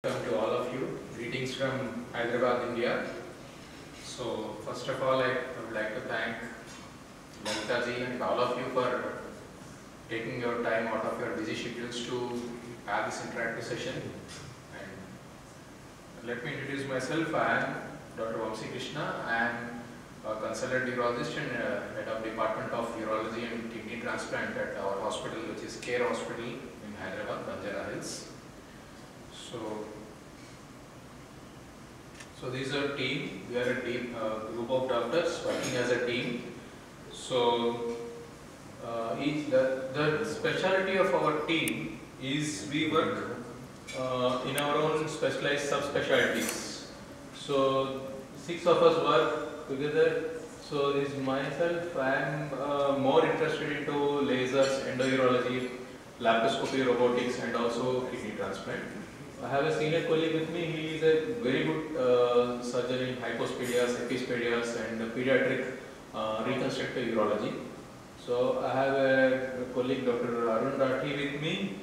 Welcome to all of you. Greetings from Hyderabad, India. So, first of all, I would like to thank Lalita ji and all of you for taking your time out of your busy schedules to have this interactive session. And let me introduce myself. I am Dr. Vamsi Krishna. I am a consultant urologist and head of Department of Urology and Kidney Transplant at our hospital, which is Care Hospital in Hyderabad, Banjara Hills. So this is a team. We are a team, group of doctors working as a team. So the specialty of our team is we work in our own specialized subspecialties. So 6 of us work together. So this is myself. I am more interested into lasers, endourology, laparoscopy, robotics, and also kidney transplant. I have a senior colleague with me. He is a very good surgeon in hypospadias, epispadias, and pediatric reconstructive urology. So I have a colleague, Dr. Arun Rathi, with me.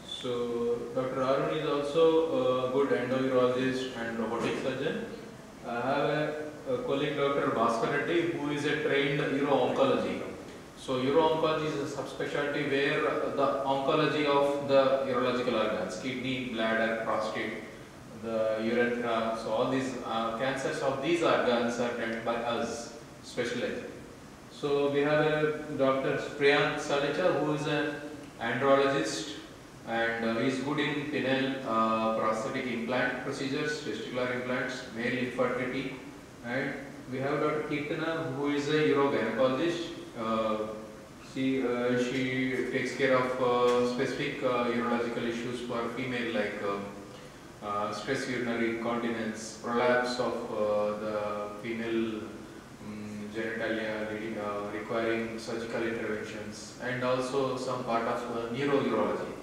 So Dr. Arun is also a good endourologist and robotic surgeon. I have a colleague, Dr. Bhaskar Reddy, who is a trained uro-oncology. So uro-oncology is a subspecialty where the oncology of the urological organs, kidney, bladder, prostate, the urethra, so all these cancers of these organs are dealt by us specialized. So we have a Dr. Priyank Salecha, who is an andrologist and he is good in penile prosthetic implant procedures, testicular implants, male infertility, and we have Dr. Kirtana, who is a urogynecologist. She takes care of specific urological issues for female like stress urinary incontinence, prolapse of the female genitalia requiring surgical interventions, and also some part of neurourology.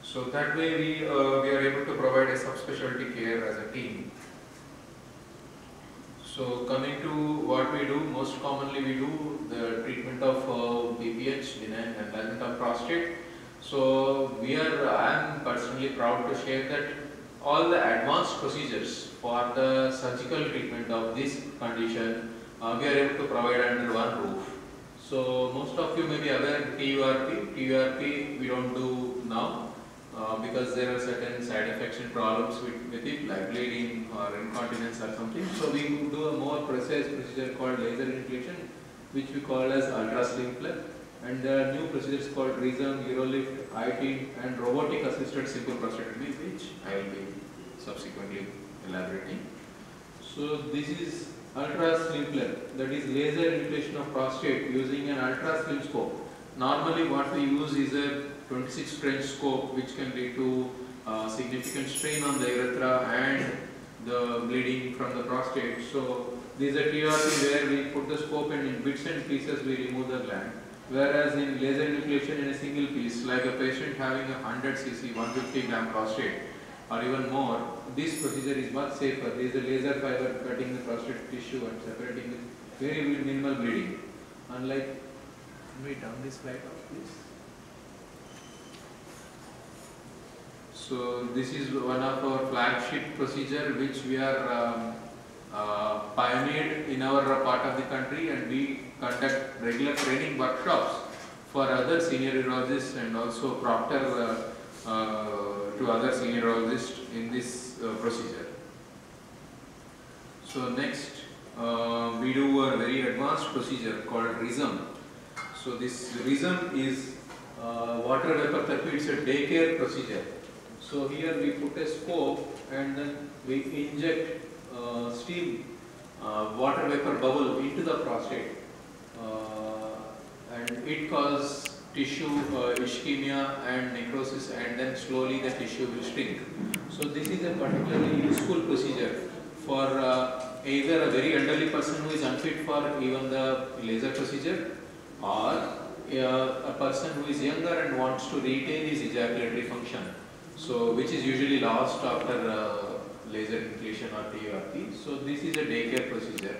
So that way we are able to provide a subspecialty care as a team. So coming to what we do, most commonly we do the treatment of BPH, benign enlargement of prostate. So I am personally proud to share that all the advanced procedures for the surgical treatment of this condition we are able to provide under one roof. So most of you may be aware TURP. TURP we don't do now. Because there are certain side effects and problems with it, like bleeding or incontinence or something. So we do a more precise procedure called laser enucleation, which we call as ultra-slim plug. And there are new procedures called Rizum, Urolift, IT, and robotic assisted simple prostatectomy, which I will be subsequently elaborating. So this is ultra-slim plug, that is laser enucleation of prostate using an ultra-slim scope. Normally what we use is a 26 French scope, which can lead to significant strain on the urethra and the bleeding from the prostate. So this is a TRP where we put the scope and in bits and pieces we remove the gland. Whereas in laser enucleation in a single piece, like a patient having a 100 cc, 150 gram prostate or even more, this procedure is much safer. There is a laser fiber cutting the prostate tissue and separating with very minimal bleeding. Unlike, can we turn this slide off please? So this is one of our flagship procedure which we are pioneered in our part of the country, and we conduct regular training workshops for other senior urologists and also proctor to other senior urologists in this procedure. So next we do a very advanced procedure called Rizum. So this Rizum is water vapor therapy. It's a daycare procedure. So here we put a scope and then we inject steam water vapor bubble into the prostate and it causes tissue ischemia and necrosis, and then slowly the tissue will shrink. So this is a particularly useful procedure for either a very elderly person who is unfit for even the laser procedure, or a person who is younger and wants to retain his ejaculatory function. So which is usually lost after laser enucleation or TURP. So this is a daycare procedure.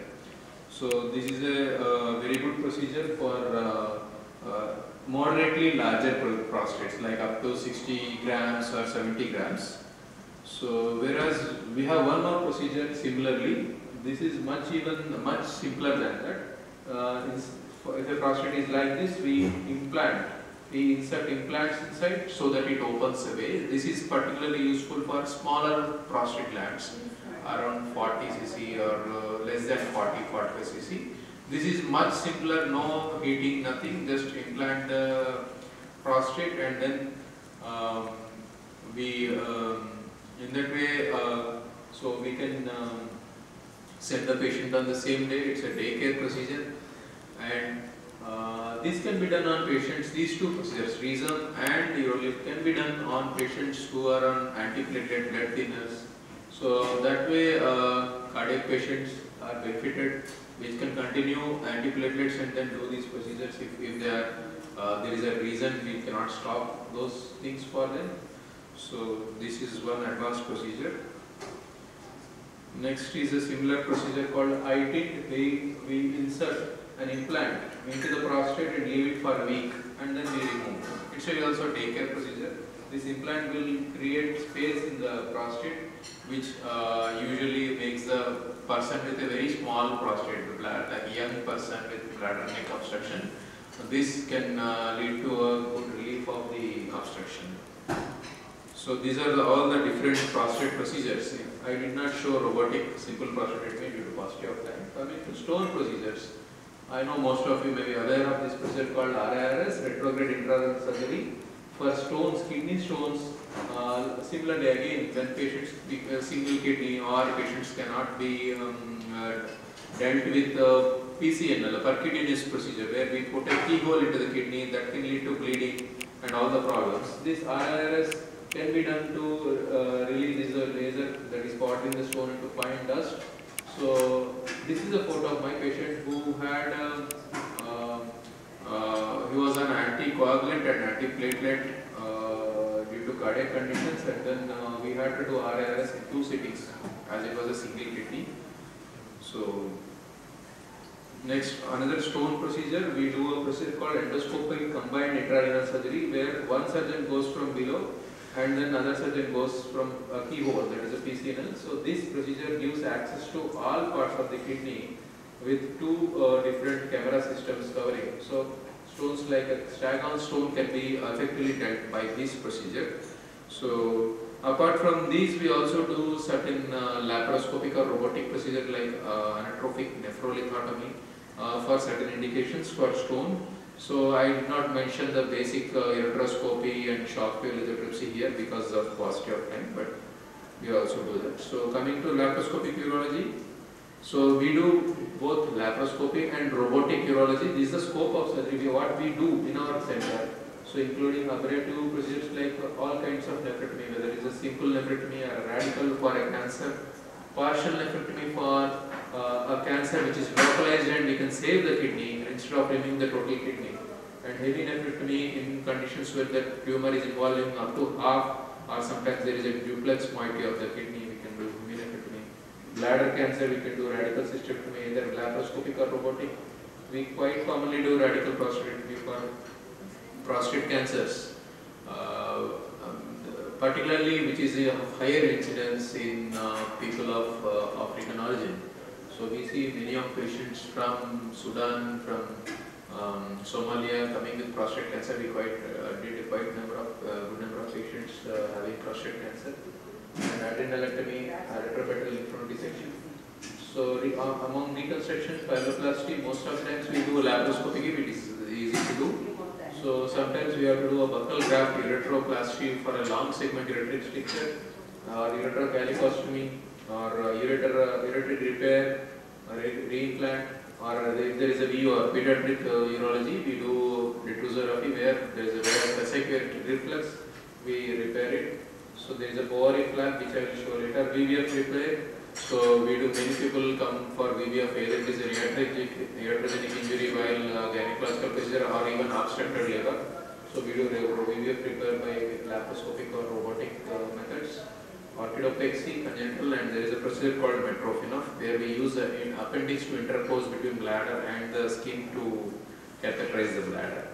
So this is a very good procedure for moderately larger prostates, like up to 60 grams or 70 grams. So whereas we have one more procedure similarly, this is much simpler than that. If a prostate is like this, we insert implants inside so that it opens away. This is particularly useful for smaller prostate glands, around 40 cc or less than 45 cc. This is much simpler, no heating, nothing, just implant the prostate and then in that way, so we can send the patient on the same day. It's a daycare procedure, and this can be done on patients, these two procedures, Resom and Urolift, can be done on patients who are on antiplatelet blood thinners. So that way cardiac patients are benefited, which can continue antiplatelets and then do these procedures if they are, there is a reason we cannot stop those things for them. So this is one advanced procedure. Next is a similar procedure called iTint. We insert an implant into the prostate and leave it for a week and then we remove. It's also a daycare procedure. This implant will create space in the prostate, which usually makes the person with a very small prostate, like a young person with bladder neck obstruction. This can lead to a good relief of the obstruction. So these are all the different prostate procedures. I did not show robotic simple prostatectomy due to paucity of time. Coming to stone procedures, I know most of you may be aware of this procedure called RIRS, retrograde intrarenal surgery, for stones, kidney stones. Similarly again, when patients single kidney or patients cannot be dealt with PCNL, a percutaneous procedure, where we put a keyhole into the kidney that can lead to bleeding and all the problems. This RIRS can be done to release this laser that is caught in the stone into fine dust. So this is a photo of my patient who had he was an anticoagulant and antiplatelet due to cardiac conditions, and then we had to do RIRS in 2 sittings as it was a single kidney. So next, another stone procedure, we do a procedure called endoscopic combined intrarenal surgery, where one surgeon goes from below and then another surgeon goes from a keyhole, that is a PCNL. So this procedure gives access to all parts of the kidney with 2 different camera systems covering. So stones like a Staghorn stone can be effectively dealt by this procedure. So apart from these, we also do certain laparoscopic or robotic procedure like anatrophic nephrolithotomy for certain indications for stone. So I did not mention the basic ureteroscopy and shock wave lithotripsy here because of paucity of time, but we also do that. So coming to laparoscopic urology, so we do both laparoscopy and robotic urology. This is the scope of surgery, what we do in our center. So including operative procedures like all kinds of nephrectomy, whether it is a simple nephrectomy or a radical for a cancer, partial nephrectomy for a cancer which is localized and we can save the kidney instead of removing the total kidney, and heavy nephrectomy in conditions where the tumor is involving up to half or sometimes there is a duplex moiety of the kidney, we can do heavy nephrectomy. Bladder cancer, we can do radical cystectomy, either laparoscopic or robotic. We quite commonly do radical prostatectomy for prostate cancers, particularly which is of higher incidence in people of African origin. So we see many of patients from Sudan, from Somalia coming with prostate cancer. We did a quite good number of patients having prostate cancer, and adrenalectomy, retropetal lymph node dissection. So among reconstructions, pyeloplasty, most of the times we do laparoscopically, it is easy to do. So sometimes we have to do a buccal graft ureteroplasty for a long segment ureteric stricture, or ureterocalycostomy, or ureteric repair, or reimplant, or if there is a VU or pediatric urology, we do retrosoraphy where there is a vesicular reflux, we repair it. So there is a Bovary flap which I will show later. VVF repair. So we do, many people come for VVF, either it is a iatrogenic injury while gynecological procedure or even obstructed labor. So we do VVF repair by laparoscopic or robotic methods. Orchidopexy, congenital, and there is a procedure called Metrophenol where we use an appendix to interpose between bladder and the skin to catheterize the bladder.